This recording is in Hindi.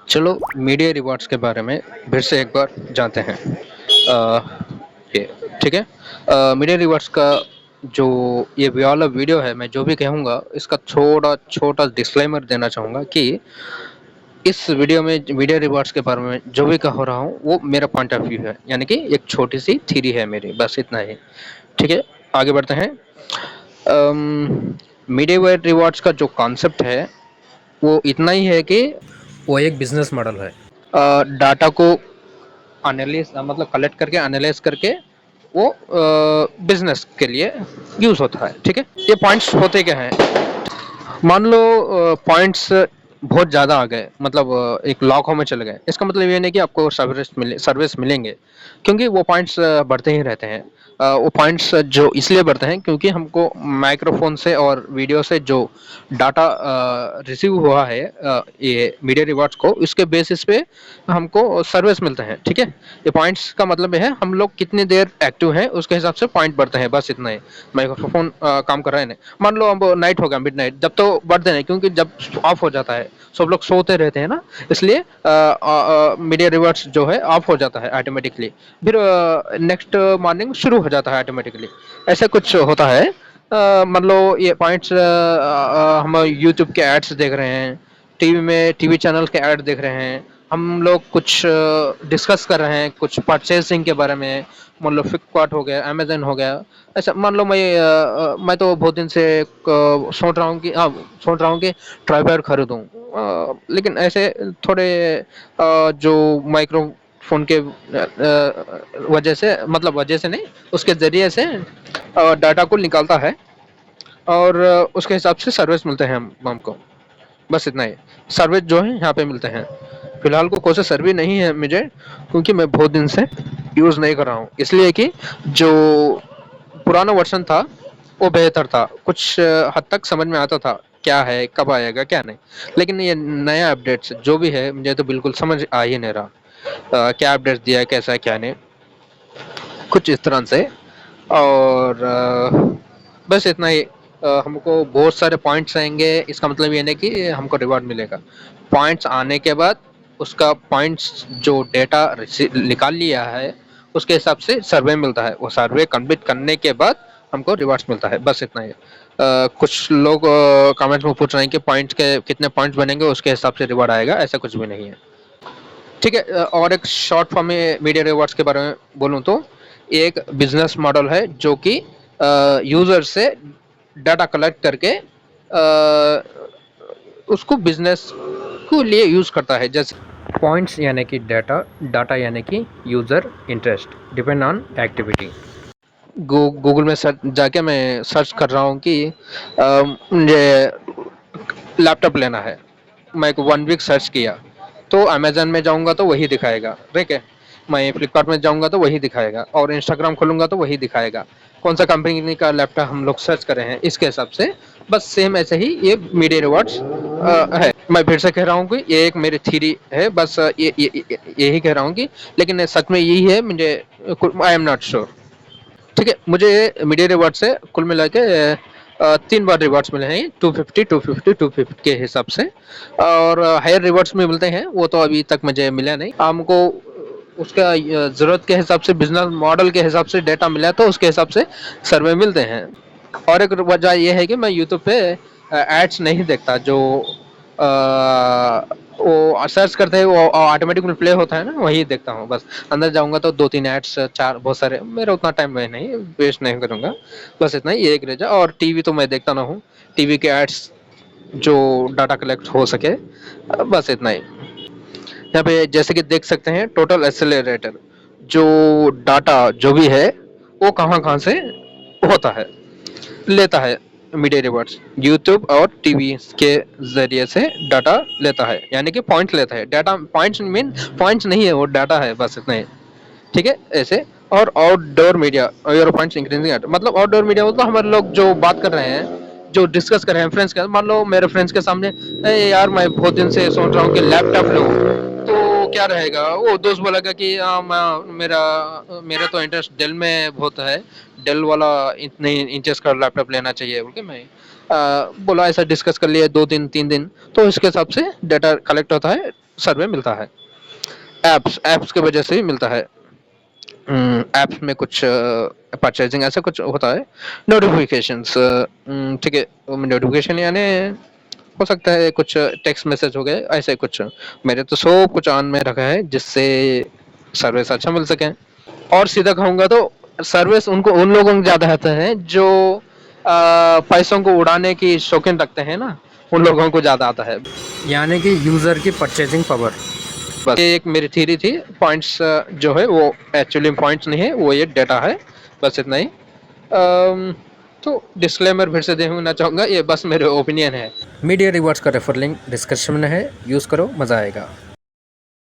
चलो मीडिया रिवॉर्ड्स के बारे में फिर से एक बार जानते हैं। अ, ये ठीक है। मीडिया रिवॉर्ड्स का जो ये वाला वीडियो है, मैं जो भी कहूँगा इसका छोटा छोटा डिस्क्लेमर देना चाहूँगा कि इस वीडियो में मीडिया रिवॉर्ड्स के बारे में जो भी कह रहा हूँ वो मेरा पॉइंट ऑफ व्यू है, यानी कि एक छोटी सी थ्योरी है मेरी, बस इतना ही। ठीक है, आगे बढ़ते हैं। मीडिया रिवॉर्ड्स का जो कॉन्सेप्ट है वो इतना ही है कि वो एक बिजनेस मॉडल है। डाटा को एनालिस मतलब कलेक्ट करके एनालाइज करके वो बिजनेस के लिए यूज होता है। ठीक है, ये पॉइंट्स होते क्या हैं। मान लो पॉइंट्स बहुत ज़्यादा आ गए, मतलब एक लाखों में चले गए, इसका मतलब ये नहीं कि आपको सर्विस मिलेंगे, क्योंकि वो पॉइंट्स बढ़ते ही रहते हैं। वो पॉइंट्स जो इसलिए बढ़ते हैं क्योंकि हमको माइक्रोफोन से और वीडियो से जो डाटा रिसीव हुआ है ये मीडिया रिवॉर्ड्स को, इसके बेसिस पे हमको सर्विस मिलते हैं। ठीक है, ये पॉइंट्स का मतलब है हम लोग कितनी देर एक्टिव हैं उसके हिसाब से पॉइंट बढ़ते हैं, बस इतना ही। माइक्रोफोन काम कर रहा है नहीं, मान लो अब नाइट हो गया, मिड नाइट, जब तो बढ़ते नहीं क्योंकि जब ऑफ हो जाता है सब लोग सोते रहते हैं ना, इसलिए मीडिया रिवर्स जो है ऑफ हो जाता है ऑटोमेटिकली, फिर नेक्स्ट मॉर्निंग शुरू हो जाता है ऑटोमेटिकली, ऐसा कुछ होता है। मान लो ये पॉइंट्स हम यूट्यूब के एड्स देख रहे हैं, टीवी में टीवी चैनल के ऐड देख रहे हैं, हम लोग कुछ डिस्कस कर रहे हैं कुछ परचेसिंग के बारे में, मान लो फ्लिपकार्ट हो गया, अमेजन हो गया। ऐसा मान लो मैं तो बहुत दिन से सोच रहा हूँ कि सोच रहा हूँ कि ट्राइपैड खरीदूँ, लेकिन ऐसे थोड़े जो माइक्रोफोन के वजह से, मतलब वजह से नहीं, उसके ज़रिए से डाटा को निकालता है और उसके हिसाब से सर्विस मिलते हैं हमको, बस इतना ही। सर्विस जो है यहाँ पे मिलते हैं। फिलहाल को कोई सा सर्विस नहीं है मुझे, क्योंकि मैं बहुत दिन से यूज़ नहीं कर रहा हूँ, इसलिए कि जो पुराना वर्जन था वो बेहतर था, कुछ हद तक समझ में आता था क्या है कब आएगा क्या नहीं। लेकिन ये नया अपडेट्स जो भी है मुझे तो बिल्कुल समझ आ ही नहीं रहा, क्या अपडेट्स दिया है कैसा है क्या नहीं, कुछ इस तरह से। और बस इतना ही। हमको बहुत सारे पॉइंट्स आएंगे, इसका मतलब ये नहीं कि हमको रिवॉर्ड मिलेगा। पॉइंट्स आने के बाद उसका पॉइंट्स जो डेटा निकाल लिया है उसके हिसाब से सर्वे मिलता है, वो सर्वे कंप्लीट करने के बाद हमको रिवॉर्ड्स मिलता है, बस इतना ही। कुछ लोग कमेंट्स में पूछ रहे हैं कि पॉइंट्स के कितने पॉइंट्स बनेंगे उसके हिसाब से रिवॉर्ड आएगा, ऐसा कुछ भी नहीं है। ठीक है, और एक शॉर्ट फॉर्म में मीडिया रिवॉर्ड्स के बारे में बोलूँ तो ये एक बिजनेस मॉडल है जो कि यूजर से डाटा कलेक्ट करके उसको बिजनेस को लिए यूज करता है, जैसे पॉइंट्स यानी कि डाटा, डाटा यानी कि user interest, depend on activity. Google में सर्च जाके मैं सर्च कर रहा हूँ कि मुझे लैपटॉप लेना है, मैं एक 1 वीक सर्च किया तो अमेजन में जाऊंगा तो वही दिखाएगा, ठीक है। मैं फ्लिपकार्ट में जाऊंगा तो वही दिखाएगा, और इंस्टाग्राम खोलूंगा तो वही दिखाएगा, कौन सा कंपनी का लैपटॉप हम लोग सर्च कर रहे हैं इसके हिसाब से। बस सेम ऐसे ही ये मीडिया रिवॉर्ड्स है। मैं फिर से कह रहा हूँ कि ये एक मेरी थ्योरी है, बस यही कह रहा हूँ कि, लेकिन सच में यही है, मुझे आई एम नॉट श्योर। ठीक है, मुझे मीडिया रिवॉर्ड से कुल मिला के 3 बार रिवॉर्ड्स मिले हैं, 250 250 250 के हिसाब से। और हायर रिवॉर्ड्स में मिलते हैं वो तो अभी तक मुझे मिला नहीं, हमको उसका ज़रूरत के हिसाब से, बिजनेस मॉडल के हिसाब से डेटा मिला तो उसके हिसाब से सर्वे मिलते हैं। और एक वजह ये है कि मैं यूट्यूब पे एड्स नहीं देखता, जो वो सर्च करते हैं वो ऑटोमेटिक प्ले होता है ना, वही देखता हूँ बस। अंदर जाऊंगा तो 2 3 एड्स, चार, बहुत सारे, मेरा उतना टाइम मैं नहीं वेस्ट नहीं करूंगा, बस इतना ही, ये एक रेजा। और टीवी तो मैं देखता ना हूँ, टीवी के एड्स जो डाटा कलेक्ट हो सके, बस इतना ही। यहाँ पे जैसे कि देख सकते हैं टोटल एक्सेलरेटर, जो डाटा जो भी है वो कहाँ कहाँ से होता है, लेता है मीडिया रिवर्ट्स, यूट्यूब और टीवी के जरिए से डाटा लेता है, यानी कि पॉइंट लेता है। डाटा पॉइंट्स मीन पॉइंट्स नहीं है, वो डाटा है, बस इतना ही। ठीक है, ऐसे। और outdoor media, your points increasing, मतलब आउटडोर मीडिया मतलब हमारे लोग जो बात कर रहे हैं, जो डिस्कस कर रहे हैं फ्रेंड्स के, मान लो मेरे फ्रेंड्स के सामने, यार मैं बहुत दिन से सोच रहा हूँ कि लैपटॉप लूँ, तो क्या रहेगा, वो दोस्त बोलेगा कि मेरा मेरा तो इंटरेस्ट डेल में बहुत है, डेल वाला इतने इंचेस का लैपटॉप लेना चाहिए बोल के मैं बोला, ऐसा डिस्कस कर लिया 2 दिन 3 दिन, तो इसके हिसाब से डाटा कलेक्ट होता है, सर्वे मिलता है। ऐप्स ऐप्स की वजह से ही मिलता है। ऐप्स में कुछ परचेजिंग ऐसा कुछ होता है। नोटिफिकेशंस, ठीक है, नोटिफिकेशन यानी हो सकता है कुछ टेक्स्ट मैसेज हो गए, ऐसे कुछ। मेरे तो सब कुछ ऑन में रखा है जिससे सर्विस अच्छा मिल सके। और सीधा कहूंगा तो सर्विस उनको उन लोगों को ज्यादा आता है जो पैसों को उड़ाने की शौकीन रखते हैं ना, उन लोगों को ज्यादा आता है। यानी कि यूज़र की परचेजिंग पावर। बस ये एक मेरी थ्योरी थी। पॉइंट्स जो है वो एक्चुअली पॉइंट्स नहीं है, वो ये डेटा है। बस इतना ही। तो डिस्क्लेमर फिर से देना चाहूँगा, ये बस मेरे ओपिनियन है। मीडिया रिवॉर्ड्स का रेफर लिंक डिस्क्रिप्शन में है, यूज़ करो, मज़ा आएगा।